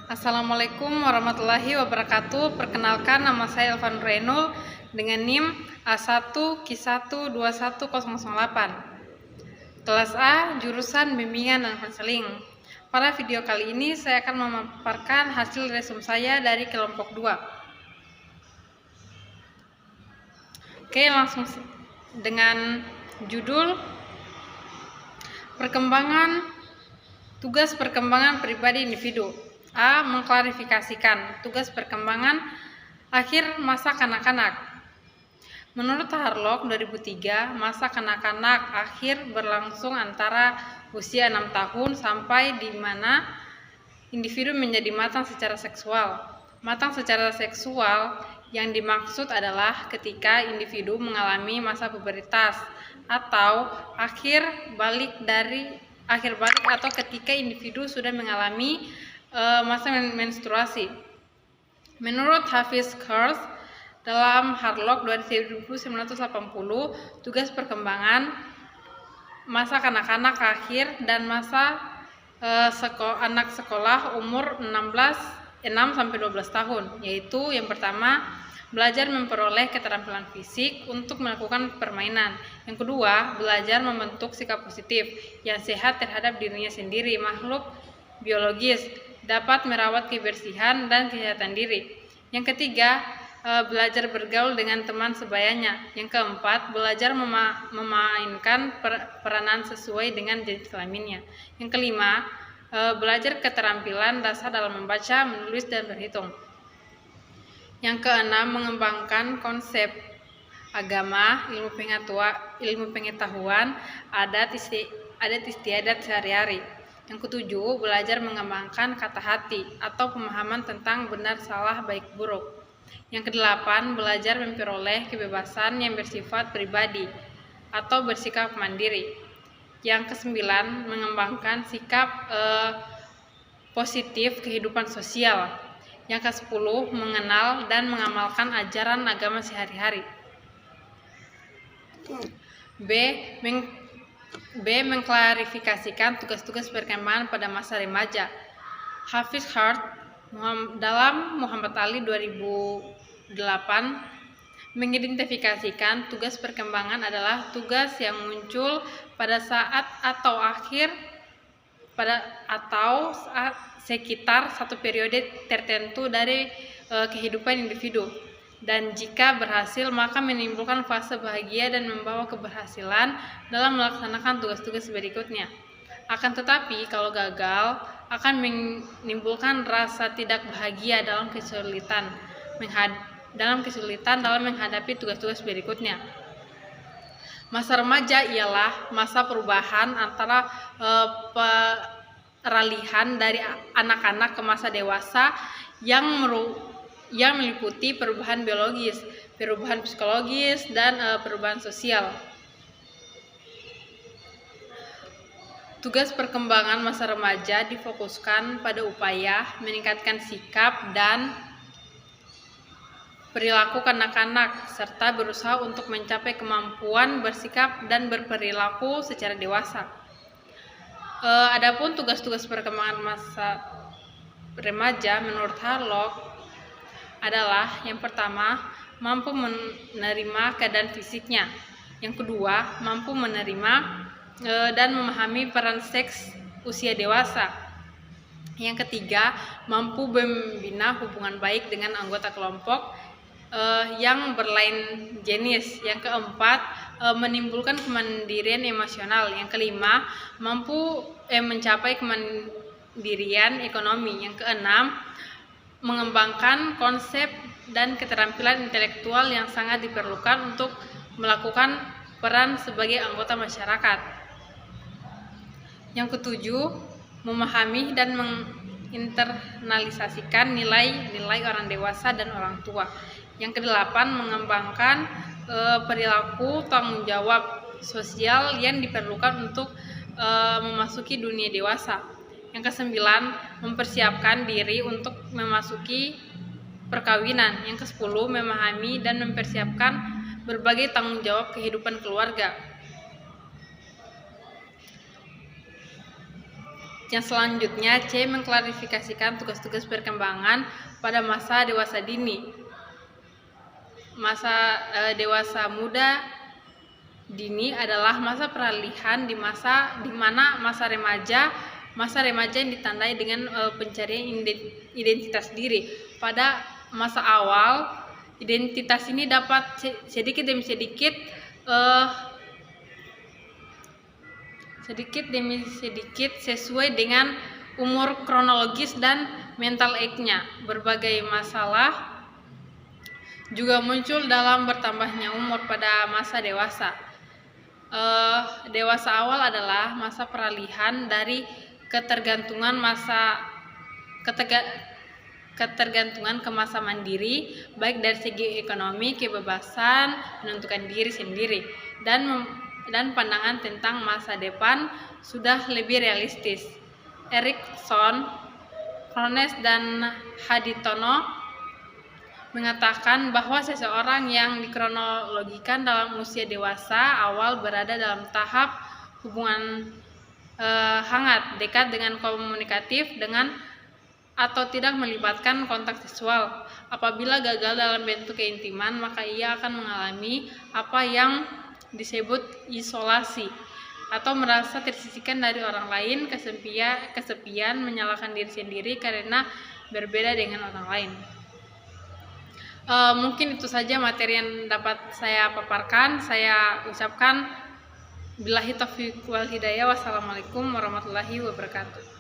Assalamualaikum warahmatullahi wabarakatuh. Perkenalkan, nama saya Elvan Renul dengan NIM A1Q1211008. Kelas A, jurusan bimbingan dan konseling. Pada video kali ini saya akan memaparkan hasil resum saya dari kelompok 2. Oke, langsung dengan judul tugas perkembangan pribadi individu. A. Mengklarifikasikan tugas perkembangan akhir masa kanak-kanak. Menurut Harlock 2003, masa kanak-kanak akhir berlangsung antara usia 6 tahun sampai di mana individu menjadi matang secara seksual. Matang secara seksual yang dimaksud adalah ketika individu mengalami masa pubertas atau akhir balik atau ketika individu sudah mengalami masa menstruasi. Menurut Hafiz Kurs dalam Harlock 1980, tugas perkembangan masa kanak-kanak akhir dan masa anak sekolah umur 6-12 tahun, yaitu yang pertama, belajar memperoleh keterampilan fisik untuk melakukan permainan. Yang kedua, belajar membentuk sikap positif yang sehat terhadap dirinya sendiri, makhluk biologis, dapat merawat kebersihan dan kesehatan diri. Yang ketiga, belajar bergaul dengan teman sebayanya. Yang keempat, belajar memainkan peranan sesuai dengan jenis kelaminnya. Yang kelima, belajar keterampilan dasar dalam membaca, menulis, dan berhitung. Yang keenam, mengembangkan konsep agama, ilmu pengetahuan, adat istiadat sehari-hari. Yang ketujuh, belajar mengembangkan kata hati atau pemahaman tentang benar salah baik buruk. Yang kedelapan, belajar memperoleh kebebasan yang bersifat pribadi atau bersikap mandiri. Yang kesembilan, mengembangkan sikap positif kehidupan sosial. Yang kesepuluh, mengenal dan mengamalkan ajaran agama sehari-hari. B. Mengklarifikasikan tugas-tugas perkembangan pada masa remaja. Hafiz Hart dalam Muhammad Ali 2008 mengidentifikasikan tugas perkembangan adalah tugas yang muncul pada saat atau sekitar satu periode tertentu dari kehidupan individu, dan jika berhasil maka menimbulkan fase bahagia dan membawa keberhasilan dalam melaksanakan tugas-tugas berikutnya. Akan tetapi kalau gagal akan menimbulkan rasa tidak bahagia dalam kesulitan dalam menghadapi tugas-tugas berikutnya. Masa remaja ialah masa perubahan antara peralihan dari anak-anak ke masa dewasa yang meliputi perubahan biologis, perubahan psikologis, dan perubahan sosial. Tugas perkembangan masa remaja difokuskan pada upaya meningkatkan sikap dan perilaku kanak-kanak serta berusaha untuk mencapai kemampuan bersikap dan berperilaku secara dewasa. Adapun tugas-tugas perkembangan masa remaja menurut Harlock adalah yang pertama, mampu menerima keadaan fisiknya. Yang kedua, mampu menerima dan memahami peran seks usia dewasa. Yang ketiga, mampu membina hubungan baik dengan anggota kelompok yang berlain jenis. Yang keempat, menimbulkan kemandirian emosional. Yang kelima, mampu mencapai kemandirian ekonomi. Yang keenam, mengembangkan konsep dan keterampilan intelektual yang sangat diperlukan untuk melakukan peran sebagai anggota masyarakat. Yang ketujuh, memahami dan menginternalisasikan nilai-nilai orang dewasa dan orang tua. Yang kedelapan, mengembangkan perilaku tanggung jawab sosial yang diperlukan untuk memasuki dunia dewasa. Yang kesembilan, mempersiapkan diri untuk memasuki perkawinan. Yang kesepuluh, memahami dan mempersiapkan berbagai tanggung jawab kehidupan keluarga. Yang selanjutnya, C. Mengklarifikasikan tugas-tugas perkembangan pada masa dewasa dini. Masa dewasa muda dini adalah masa peralihan di mana masa remaja yang ditandai dengan pencarian identitas diri. Pada masa awal, identitas ini dapat sedikit demi sedikit sesuai dengan umur kronologis dan mental age-nya. Berbagai masalah juga muncul dalam bertambahnya umur pada masa dewasa. Dewasa awal adalah masa peralihan dari ketergantungan ke masa mandiri, baik dari segi ekonomi, kebebasan menentukan diri sendiri, dan pandangan tentang masa depan sudah lebih realistis. Erikson, Krones, dan Haditono mengatakan bahwa seseorang yang dikronologikan dalam usia dewasa awal berada dalam tahap hubungan hangat, dekat dengan komunikatif atau tidak melibatkan kontak seksual. Apabila gagal dalam bentuk keintiman, maka ia akan mengalami apa yang disebut isolasi atau merasa tersisihkan dari orang lain, kesepian, menyalahkan diri sendiri karena berbeda dengan orang lain. Mungkin itu saja materi yang dapat saya paparkan. Saya ucapkan billahi taufiq wal hidayah. Wassalamualaikum warahmatullahi wabarakatuh.